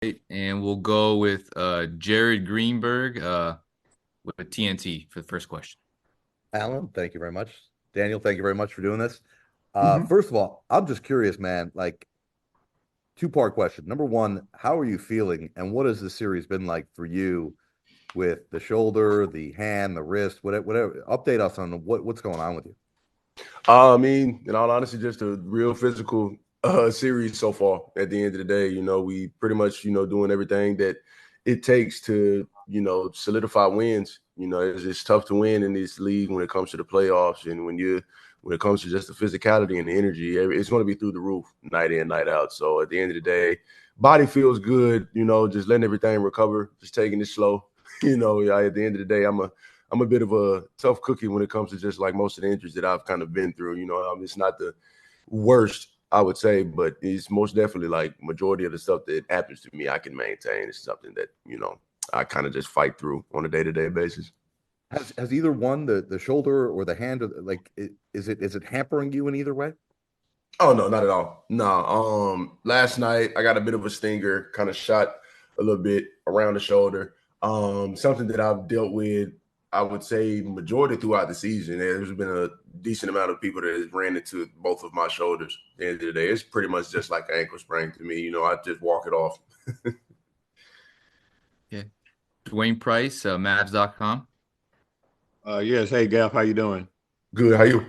And we'll go with Jared Greenberg with TNT for the first question. Alan, thank you very much. Daniel, thank you very much for doing this. hmm First of all, I'm just curious, man. Like, two-part question. Number one, how are you feeling, and what has the series been like for you with the shoulder, the hand, the wrist, whatever? Update us on what's going on with you. I mean, in all honesty, just a real physical series so far. At the end of the day, we pretty much, doing everything that it takes to, solidify wins. It's tough to win in this league when it comes to the playoffs, and when it comes to just the physicality and the energy, it's going to be through the roof, night in, night out. So at the end of the day, body feels good. Just letting everything recover, just taking it slow. At the end of the day, I'm a bit of a tough cookie when it comes to just like most of the injuries that I've kind of been through. It's not the worst, I would say, but it's most definitely like majority of the stuff that happens to me, I can maintain. It's something that, I kind of just fight through on a day-to-day basis. Has either one, the shoulder or the hand, is it hampering you in either way? Oh no, not at all. No. Last night I got a bit of a stinger, kind of shot a little bit around the shoulder. Something that I've dealt with, I would say, majority throughout the season. There's been a decent amount of people that has ran into both of my shoulders. At the end of the day, it's pretty much just like an ankle sprain to me. I just walk it off. Yeah. Dwayne Price, Mavs.com. Yes. Hey, Gaff, how you doing? Good. How you?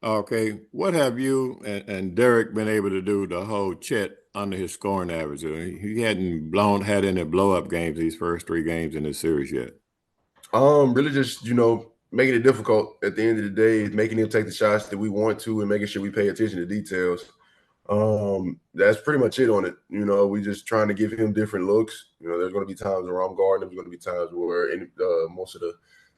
Okay. What have you and Derek been able to do to hold Chet under his scoring average? He hadn't had any blow up games these first three games in this series yet. Really just, making it difficult at the end of the day, making him take the shots that we want to and making sure we pay attention to details. That's pretty much it on it. We just trying to give him different looks. There's going to be times where I'm guarding him. There's going to be times where most of the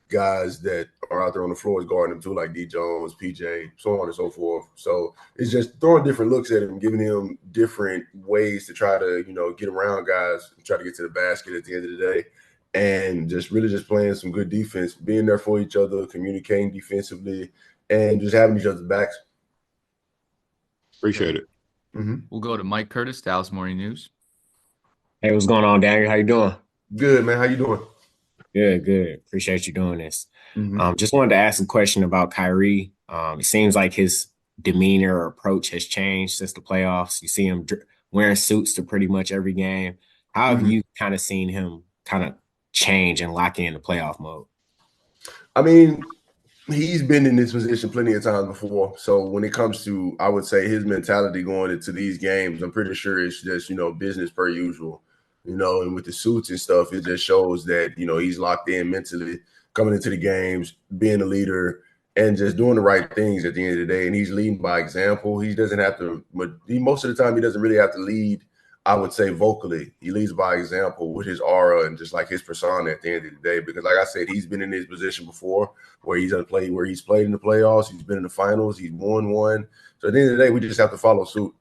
guys that are out there on the floor is guarding him too, like D Jones, PJ, so on and so forth. So it's just throwing different looks at him, giving him different ways to try to, get around guys, try to get to the basket at the end of the day. And just really just playing some good defense, being there for each other, communicating defensively, and just having each other's backs. Appreciate it. We'll go to Mike Curtis, Dallas Morning News. Hey, what's going on, Daniel? How you doing? Good, man. How you doing? Good. Appreciate you doing this. Just wanted to ask a question about Kyrie. It seems like his demeanor or approach has changed since the playoffs. You see him wearing suits to pretty much every game. How have you kind of seen him kind of change and lock in the playoff mode? I mean, he's been in this position plenty of times before. So when it comes to, I would say, his mentality going into these games, I'm pretty sure it's just, business per usual. And with the suits and stuff, it just shows that, he's locked in mentally coming into the games, being a leader, and just doing the right things at the end of the day. And he's leading by example. He doesn't have to, most of the time, he doesn't really have to lead, I would say, vocally. He leads by example with his aura and just like his persona at the end of the day. Because like I said, he's been in his position before where he's played in the playoffs. He's been in the finals. He's won one. So at the end of the day, we just have to follow suit.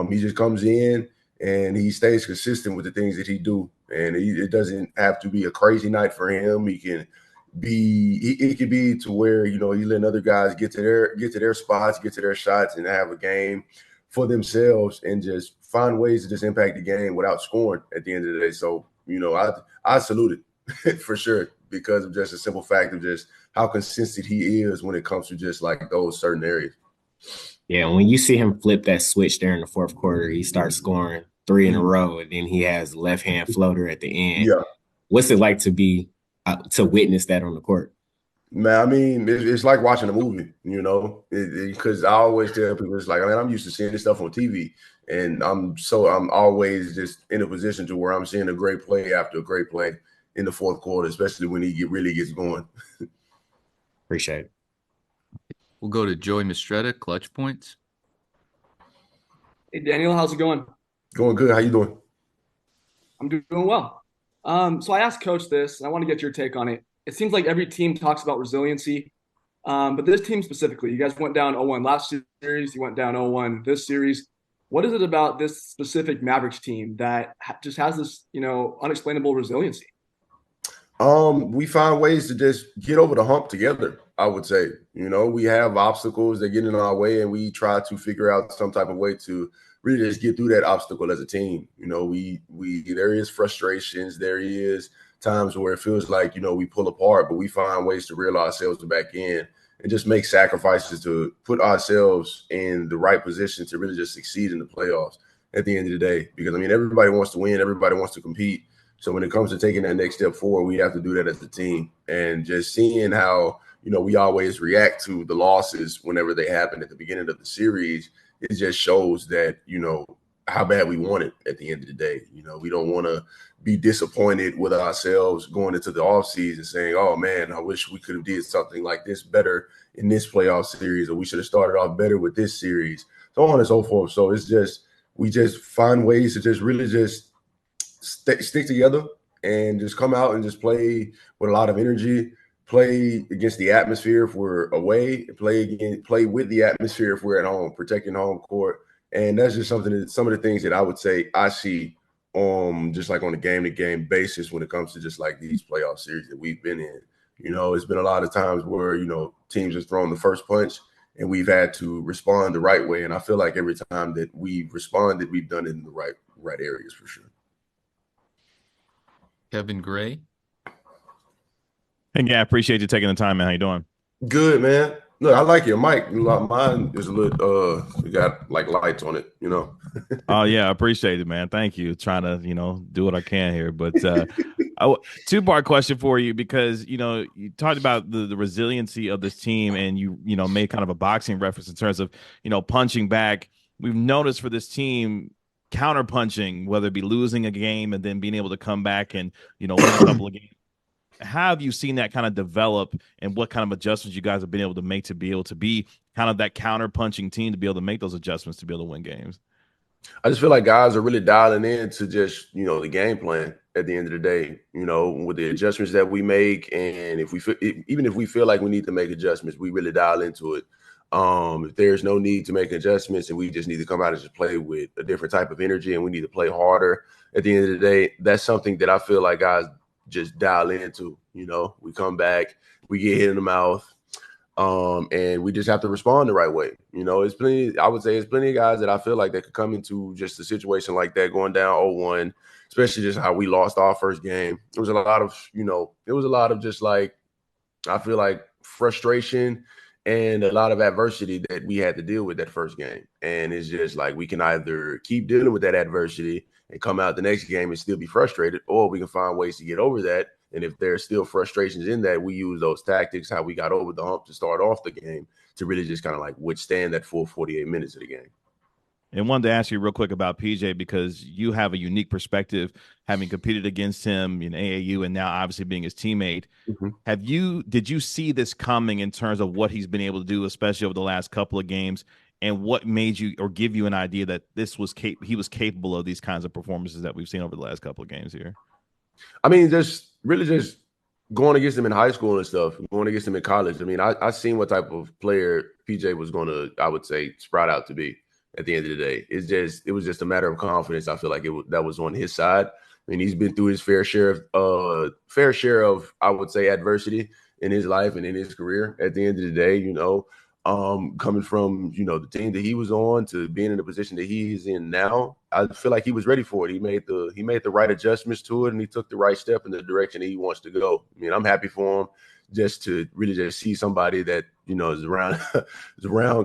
He just comes in and he stays consistent with the things that he do. And it doesn't have to be a crazy night for him. He can be, it could be to where, he letting other guys get to their spots, get to their shots and have a game for themselves and just find ways to just impact the game without scoring at the end of the day. So, I salute it for sure because of just a simple fact of just how consistent he is when it comes to just like those certain areas. Yeah, when you see him flip that switch there in the fourth quarter, he starts scoring three in a row, and then he has left hand floater at the end. Yeah. What's it like to be to witness that on the court? Man, I mean, it's like watching a movie, because I always tell people it's like, I mean, I'm used to seeing this stuff on TV, and I'm always just in a position to where I'm seeing a great play after a great play in the fourth quarter, especially when he really gets going. Appreciate it. We'll go to Joey Mistretta, Clutch Points. Hey, Daniel, how's it going? Going good. How you doing? I'm doing well. So I asked Coach this, and I want to get your take on it. It seems like every team talks about resiliency, but this team specifically, you guys went down 0-1 last series, you went down 0-1 this series. What is it about this specific Mavericks team that just has this, unexplainable resiliency? We find ways to just get over the hump together, I would say. We have obstacles that get in our way, and we try to figure out some type of way to really just get through that obstacle as a team. You know, we there is frustrations, there is times where it feels like, you know, we pull apart, but we find ways to reel ourselves back in and just make sacrifices to put ourselves in the right position to really just succeed in the playoffs at the end of the day. Because I mean, everybody wants to win, everybody wants to compete. So when it comes to taking that next step forward, we have to do that as a team. And just seeing how, you know, we always react to the losses whenever they happen at the beginning of the series, it just shows that, you know, how bad we want it at the end of the day. You know, we don't want to be disappointed with ourselves going into the offseason saying, oh, man, I wish we could have did something like this better in this playoff series, or we should have started off better with this series, so on and so forth. So it's just, we just find ways to just really just stick together and just come out and just play with a lot of energy, play against the atmosphere if we're away, play with the atmosphere if we're at home, protecting home court. And that's just something that some of the things that I would say I see just like on a game-to-game basis when it comes to just like these playoff series that we've been in. You know, it's been a lot of times where, you know, teams have thrown the first punch and we've had to respond the right way. And I feel like every time that we've responded, we've done it in the right areas for sure. Kevin Gray. Hey, yeah, I appreciate you taking the time, man. How you doing? Good, man. Look, I like your mic. Mine is a little, we got like lights on it, you know. Oh yeah, I appreciate it, man. Thank you. Trying to, you know, do what I can here. But two-part question for you, because, you know, you talked about the resiliency of this team, and you know, made kind of a boxing reference in terms of, you know, punching back. We've noticed for this team, counter punching, whether it be losing a game and then being able to come back and, you know, win a couple of games. How have you seen that kind of develop, and what kind of adjustments you guys have been able to make to be able to be kind of that counter punching team, to be able to make those adjustments to be able to win games? I just feel like guys are really dialing in to just, you know, the game plan at the end of the day, you know, with the adjustments that we make. And even if we feel like we need to make adjustments, we really dial into it. If there's no need to make adjustments and we just need to come out and just play with a different type of energy and we need to play harder at the end of the day, that's something that I feel like guys just dial into. You know, we come back, we get hit in the mouth, and we just have to respond the right way. You know, I would say it's plenty of guys that I feel like that could come into just a situation like that, going down 0-1, especially just how we lost our first game. It was a lot of just like, I feel like frustration and a lot of adversity that we had to deal with that first game. And it's just like, we can either keep dealing with that adversity and come out the next game and still be frustrated, or we can find ways to get over that. And if there's still frustrations in that, we use those tactics, how we got over the hump to start off the game, to really just kind of like withstand that full 48 minutes of the game. And wanted to ask you real quick about PJ, because you have a unique perspective, having competed against him in AAU and now obviously being his teammate. Mm-hmm. Did you see this coming in terms of what he's been able to do, especially over the last couple of games, and what made you, or give you an idea that he was capable of these kinds of performances that we've seen over the last couple of games here? I mean, just going against him in high school and stuff, going against him in college. I mean, I seen what type of player PJ was going to, I would say, sprout out to be at the end of the day. It was just a matter of confidence. I feel like that was on his side. I mean, he's been through his fair share of, I would say, adversity in his life and in his career. At the end of the day, you know, coming from, you know, the team that he was on to being in the position that he is in now, I feel like he was ready for it. He made the right adjustments to it, and he took the right step in the direction that he wants to go. I mean, I'm happy for him, just to really just see somebody that, you know, is around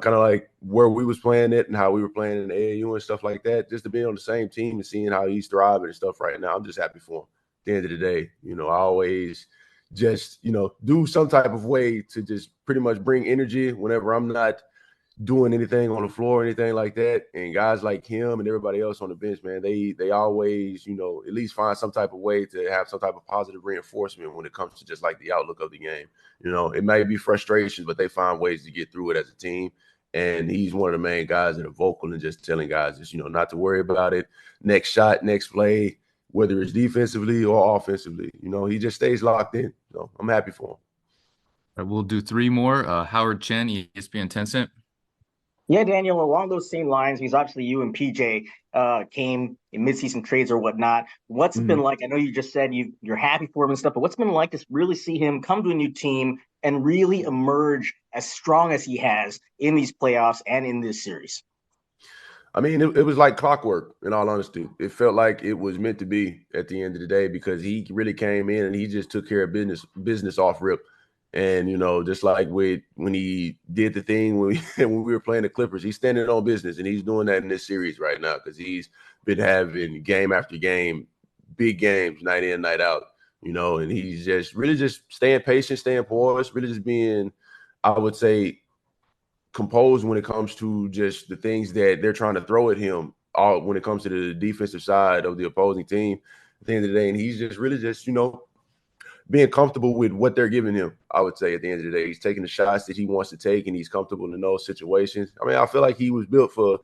kind of like where we was playing it and how we were playing in the AAU and stuff like that, just to be on the same team and seeing how he's thriving and stuff right now. I'm just happy for him. At the end of the day, you know, I always just, you know, do some type of way to just pretty much bring energy whenever I'm not doing anything on the floor or anything like that. And guys like him and everybody else on the bench, man, they always, you know, at least find some type of way to have some type of positive reinforcement when it comes to just like the outlook of the game. You know, it may be frustration, but they find ways to get through it as a team. And he's one of the main guys that are vocal and just telling guys, just, you know, not to worry about it. Next shot, next play, whether it's defensively or offensively, you know, he just stays locked in. So I'm happy for him. All right, we'll do three more. Howard Chen, ESPN Tencent. Yeah, Daniel, along those same lines, because obviously you and PJ came in mid-season trades or whatnot. What's it been like? I know you just said you're happy for him and stuff, but what's it been like to really see him come to a new team and really emerge as strong as he has in these playoffs and in this series? I mean, it was like clockwork, in all honesty. It felt like it was meant to be at the end of the day because he really came in and he just took care of business off rip. And, just like when he did the thing when when we were playing the Clippers, he's standing on business, and he's doing that in this series right now because he's been having game after game, big games, night in, night out, and he's just really just staying patient, staying poised, really just being, I would say, composed when it comes to just the things that they're trying to throw at him all when it comes to the defensive side of the opposing team at the end of the day. And he's just really just, being comfortable with what they're giving him, I would say, at the end of the day. He's taking the shots that he wants to take, and he's comfortable in those situations. I mean, I feel like he was built for,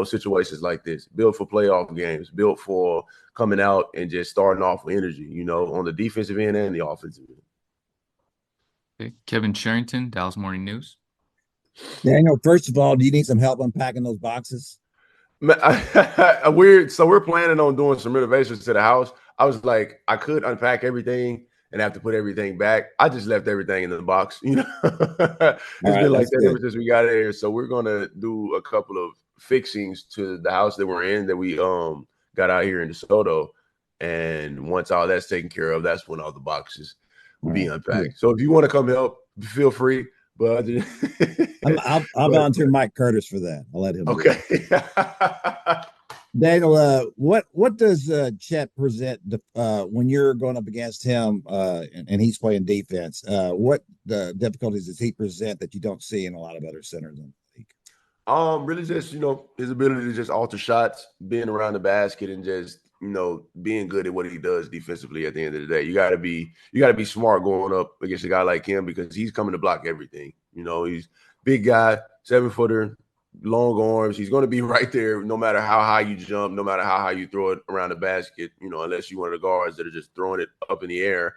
situations like this, built for playoff games, built for coming out and just starting off with energy, on the defensive end and the offensive end. Okay. Kevin Sherrington, Dallas Morning News. Daniel, first of all, do you need some help unpacking those boxes? We're planning on doing some renovations to the house. I was like, I could unpack everything and have to put everything back. I just left everything in the box. It's been like that ever since we got here. So we're gonna do a couple of fixings to the house that we're in that we got out here in DeSoto. And once all that's taken care of, that's when all the boxes will be unpacked. So if you want to come help, feel free. But I'll volunteer Mike Curtis for that. I'll let him. Okay. Daniel, what does Chet present when you're going up against him and he's playing defense? What difficulties does he present that you don't see in a lot of other centers in the league? Really just, his ability to just alter shots, being around the basket, and just, being good at what he does defensively at the end of the day. You gotta be smart going up against a guy like him because he's coming to block everything. He's big guy, 7-footer, long arms. He's going to be right there no matter how high you jump, no matter how high you throw it around the basket, unless you're one of the guards that are just throwing it up in the air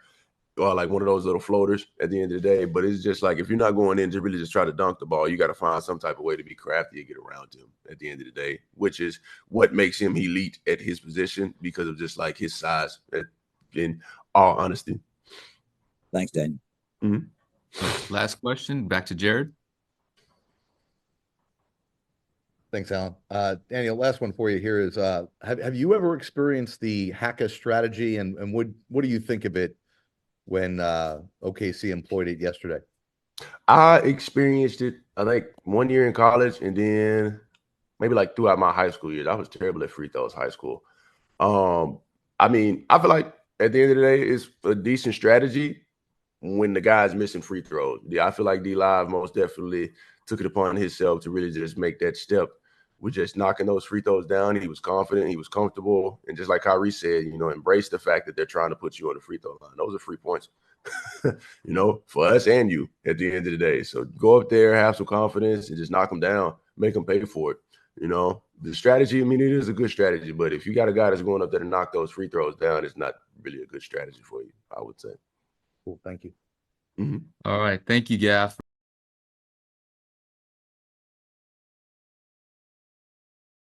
or like one of those little floaters at the end of the day. But it's just like if you're not going in to really just try to dunk the ball, you got to find some type of way to be crafty and get around him at the end of the day, which is what makes him elite at his position because of just like his size, in all honesty. Thanks, Daniel. Mm-hmm. Last question, back to Jared. Thanks, Alan. Daniel, last one for you here is, have you ever experienced the Haka strategy, and what do you think of it when OKC employed it yesterday? I experienced it, I think, 1 year in college, and then maybe like throughout my high school years. I was terrible at free throws high school. I mean, I feel like at the end of the day, it's a decent strategy when the guy's missing free throws. Yeah, I feel like D-Live most definitely took it upon himself to really just make that step with just knocking those free throws down. He was confident, he was comfortable, and just like Kyrie said, embrace the fact that they're trying to put you on the free throw line. Those are free points, for us and you at the end of the day. So go up there, have some confidence, and just knock them down, make them pay for it. The strategy, I mean, it is a good strategy, but if you got a guy that's going up there to knock those free throws down, it's not really a good strategy for you, I would say. Cool. Thank you. Mm-hmm. All right. Thank you, Gaff.